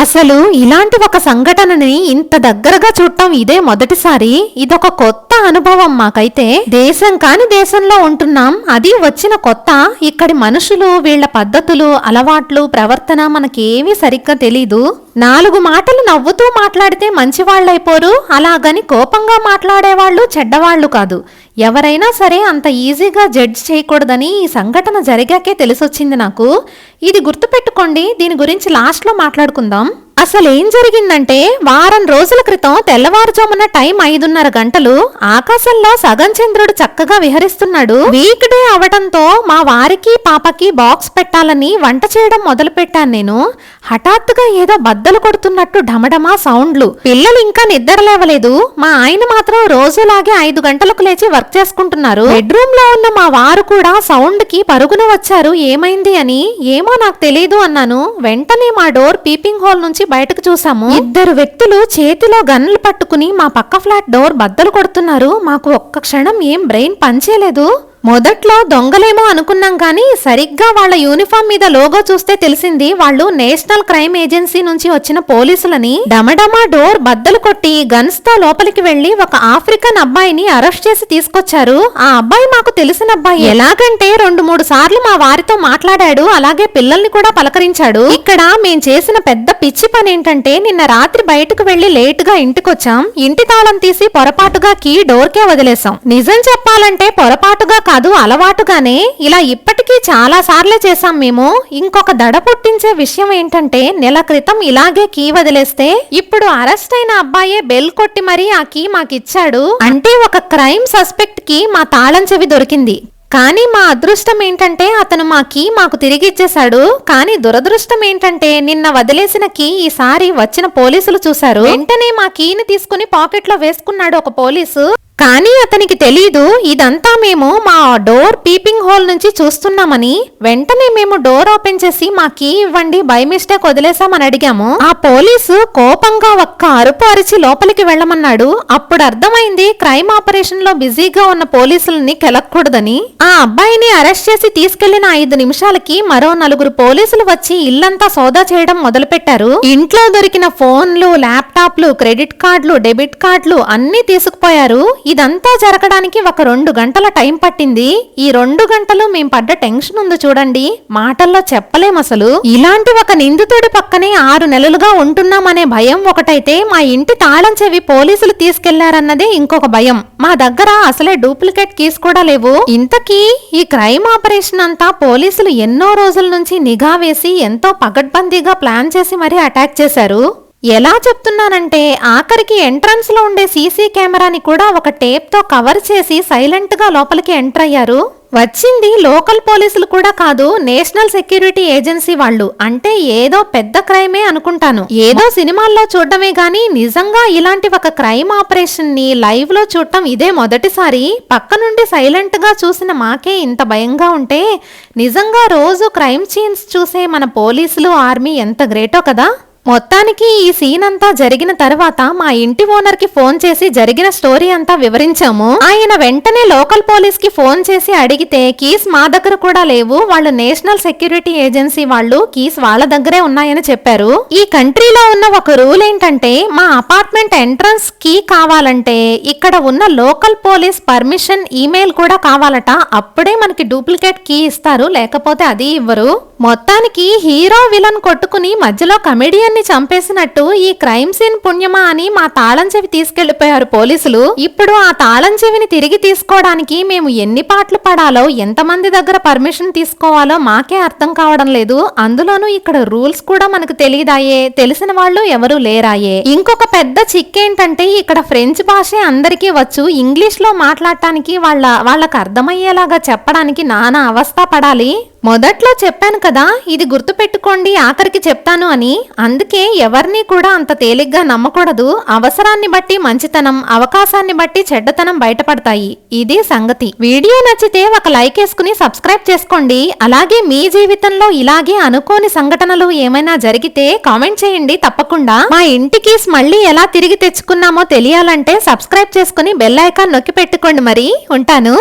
అసలు ఇలాంటి ఒక సంఘటనని ఇంత దగ్గరగా చూడటం ఇదే మొదటిసారి. ఇదొక కొత్త అనుభవం మాకైతే. దేశం కాని దేశంలో ఉంటున్నాం, అది వచ్చిన కొత్త. ఇక్కడి మనుషులు, వీళ్ల పద్ధతులు, అలవాట్లు, ప్రవర్తన మనకేమీ సరిగ్గా తెలీదు. 4 మాటలు నవ్వుతూ మాట్లాడితే మంచివాళ్లైపోరు, అలాగని కోపంగా మాట్లాడేవాళ్లు చెడ్డవాళ్లు కాదు. ఎవరైనా సరే అంత ఈజీగా జడ్జ్ చేయకూడదని ఈ సంఘటన జరిగాకే తెలిసొచ్చింది నాకు. ఇది గుర్తుపెట్టుకోండి, దీని గురించి లాస్ట్లో మాట్లాడుకుందాం. అసలేం జరిగిందంటే, వారం రోజుల క్రితం తెల్లవారుజామున టైం 5:30 గంటలు. ఆకాశంలో సగం చంద్రుడు చక్కగా విహరిస్తున్నాడు. వీక్ డే అవడంతో మా వారికి పాపకి బాక్స్ పెట్టాలని వంట చేయడం మొదలు పెట్టాను నేను. హఠాత్తుగా ఏదో బద్దలు కొడుతున్నట్టు ఢమఢమా సౌండ్లు. పిల్లలు ఇంకా నిద్ర లేవలేదు. మా ఆయన మాత్రం రోజులాగే 5 గంటలకు లేచి వర్క్ చేసుకుంటున్నారు. బెడ్రూమ్ లో ఉన్న మా వారు కూడా సౌండ్ కి పరుగున వచ్చారు. ఏమైంది అని. ఏమో నాకు తెలియదు అన్నాను. వెంటనే మా డోర్ పీపింగ్ హోల్ నుంచి బయటకు చూసాము. 2 వ్యక్తులు చేతిలో గన్నులు పట్టుకుని మా పక్క ఫ్లాట్ డోర్ బద్దలు కొడుతున్నారు. మాకు ఒక్క క్షణం ఏం బ్రెయిన్ పనిచేయలేదు. మొదట్లో దొంగలేమో అనుకున్నాం కానీ సరిగ్గా వాళ్ళ యూనిఫామ్ మీద లోగో చూస్తే తెలిసింది వాళ్ళు నేషనల్ క్రైమ్ ఏజెన్సీ నుంచి వచ్చిన పోలీసులని. డమడమా డోర్ బద్దలు కొట్టి గన్స్ తో లోపలికి వెళ్లి ఒక ఆఫ్రికన్ అబ్బాయిని అరెస్ట్ చేసి తీసుకొచ్చారు. ఆ అబ్బాయి మాకు తెలిసిన అబ్బాయి. ఎలాగంటే 2-3 సార్లు మా వారితో మాట్లాడాడు, అలాగే పిల్లల్ని కూడా పలకరించాడు. ఇక్కడ మేం చేసిన పెద్ద పిచ్చి పని ఏంటంటే, నిన్న రాత్రి బయటకు వెళ్లి లేట్ గా ఇంటికొచ్చాం. ఇంటి తాళం తీసి పొరపాటుగా కీ డోర్కే వదిలేసాం. నిజం చెప్పాలంటే పొరపాటుగా కాదు, అలవాటుగానే. ఇలా ఇప్పటికీ చాలా సార్లే చేశాం మేము. ఇంకొక దడ పుట్టించే విషయం ఏంటంటే, నెల క్రితం ఇలాగే కీ వదిలేస్తే ఇప్పుడు అరెస్ట్ అయిన అబ్బాయే బెల్ కొట్టి మరీ ఆ కీ మాకిచ్చాడు. అంటే ఒక క్రైమ్ సస్పెక్ట్ కి మా తాళం చెవి దొరికింది. కానీ మా అదృష్టం ఏంటంటే అతను మా కీ మాకు తిరిగి ఇచ్చేశాడు. కానీ దురదృష్టం ఏంటంటే నిన్న వదిలేసిన కీ ఈసారి వచ్చిన పోలీసులు చూశారు. వెంటనే మా కీని తీసుకుని పాకెట్లో వేసుకున్నాడు ఒక పోలీసు. కానీ అతనికి తెలీదు ఇదంతా మేము మా డోర్ పీపింగ్ హోల్ నుంచి చూస్తున్నామని. వెంటనే మేము డోర్ ఓపెన్ చేసి మా కీ ఇవ్వండి, బై మిస్టేక్ వదిలేసామని అడిగాము. ఆ పోలీసు కోపంగా ఒక్క అరుపు అరిచి లోపలికి వెళ్ళమన్నాడు. అప్పుడు అర్థమైంది క్రైమ్ ఆపరేషన్ లో బిజీగా ఉన్న పోలీసులని కెలక్కూడదని. ఆ అబ్బాయిని అరెస్ట్ చేసి తీసుకెళ్లిన 5 నిమిషాలకి మరో 4 పోలీసులు వచ్చి ఇల్లంతా సోదా చేయడం మొదలు పెట్టారు. ఇంట్లో దొరికిన ఫోన్లు, ల్యాప్టాప్లు, క్రెడిట్ కార్డులు, డెబిట్ కార్డులు అన్ని తీసుకుపోయారు. ఇదంతా జరగడానికి ఒక 2 గంటల టైం పట్టింది. ఈ 2 గంటలు మేం పడ్డ టెన్షన్ ఉంది చూడండి, మాటల్లో చెప్పలేం అసలు. ఇలాంటి ఒక నిందితుడి పక్కనే 6 నెలలుగా ఉంటున్నామనే భయం ఒకటైతే, మా ఇంటి తాళం చెవి పోలీసులు తీసుకెళ్లారన్నదే ఇంకొక భయం. మా దగ్గర అసలే డూప్లికేట్ కీస్ కూడా లేవు. ఇంతకీ ఈ క్రైమ్ ఆపరేషన్ అంతా పోలీసులు ఎన్నో రోజుల నుంచి నిఘా వేసి ఎంతో పగడ్బందీగా ప్లాన్ చేసి మరీ అటాక్ చేశారు. ఎలా చెప్తున్నానంటే, ఆఖరికి ఎంట్రన్స్ లో ఉండే సీసీ కెమెరాని కూడా ఒక టేప్ తో కవర్ చేసి సైలెంట్ గా లోపలికి ఎంటర్ అయ్యారు. వచ్చింది లోకల్ పోలీసులు కూడా కాదు, నేషనల్ సెక్యూరిటీ ఏజెన్సీ వాళ్ళు. అంటే ఏదో పెద్ద క్రైమే అనుకుంటాను. ఏదో సినిమాల్లో చూడటమే గానీ నిజంగా ఇలాంటి ఒక క్రైమ్ ఆపరేషన్ ని లైవ్ లో చూడటం ఇదే మొదటిసారి. పక్క నుండి సైలెంట్ గా చూసిన మాకే ఇంత భయంగా ఉంటే, నిజంగా రోజు క్రైమ్ సీన్స్ చూసే మన పోలీసులు, ఆర్మీ ఎంత గ్రేటో కదా. మొత్తానికి ఈ సీన్ అంతా జరిగిన తర్వాత మా ఇంటి ఓనర్ కి ఫోన్ చేసి జరిగిన స్టోరీ అంతా వివరించాము. ఆయన వెంటనే లోకల్ పోలీస్ కి ఫోన్ చేసి అడిగితే, కీస్ మా దగ్గర కూడా లేవు, వాళ్ళు నేషనల్ సెక్యూరిటీ ఏజెన్సీ వాళ్ళు, కీస్ వాళ్ళ దగ్గరే ఉన్నాయని చెప్పారు. ఈ కంట్రీలో ఉన్న ఒక రూల్ ఏంటంటే, మా అపార్ట్మెంట్ ఎంట్రన్స్ కీ కావాలంటే ఇక్కడ ఉన్న లోకల్ పోలీస్ పర్మిషన్, ఈమెయిల్ కూడా కావాలట. అప్పుడే మనకి డూప్లికేట్ కీ ఇస్తారు, లేకపోతే అది ఇవ్వరు. మొత్తానికి హీరో విలన్ కొట్టుకుని మధ్యలో కమెడియన్ ని చంపేసినట్టు ఈ క్రైమ్ సీన్ పుణ్యమా అని మా తాళం చెవి తీసుకెళ్లిపోయారు పోలీసులు. ఇప్పుడు ఆ తాళం చెవిని తిరిగి తీసుకోవడానికి మేము ఎన్ని పాటలు పడాలో, ఎంతమంది దగ్గర పర్మిషన్ తీసుకోవాలో మాకే అర్థం కావడం లేదు. అందులోనూ ఇక్కడ రూల్స్ కూడా మనకు తెలియదాయే, తెలిసిన వాళ్ళు ఎవరు లేరాయే. ఇంకొక పెద్ద చిక్కేంటంటే, ఇక్కడ ఫ్రెంచ్ భాషే అందరికీ వచ్చు. ఇంగ్లీష్ లో మాట్లాడటానికి వాళ్ళకి అర్థమయ్యేలాగా చెప్పడానికి నానా అవస్థ పడాలి. మొదట్లో చెప్పాను కదా, ఇది గుర్తుపెట్టుకోండి, ఆఖరికి చెప్తాను అని. అందుకే ఎవరిని కూడా అంత తేలిగ్గా నమ్మకూడదు. అవసరాన్ని బట్టి మంచితనం, అవకాశాన్ని బట్టి చెడ్డతనం బయటపడతాయి. ఇది సంగతి. వీడియో నచ్చితే ఒక లైక్ వేసుకుని సబ్స్క్రైబ్ చేసుకోండి. అలాగే మీ జీవితంలో ఇలాగే అనుకోని సంఘటనలు ఏమైనా జరిగితే కామెంట్ చేయండి తప్పకుండా. మా ఇంటికి మళ్ళీ ఎలా తిరిగి తెచ్చుకున్నామో తెలియాలంటే సబ్స్క్రైబ్ చేసుకుని బెల్ ఐకాన్ నొక్కి పెట్టుకోండి. మరి ఉంటాను.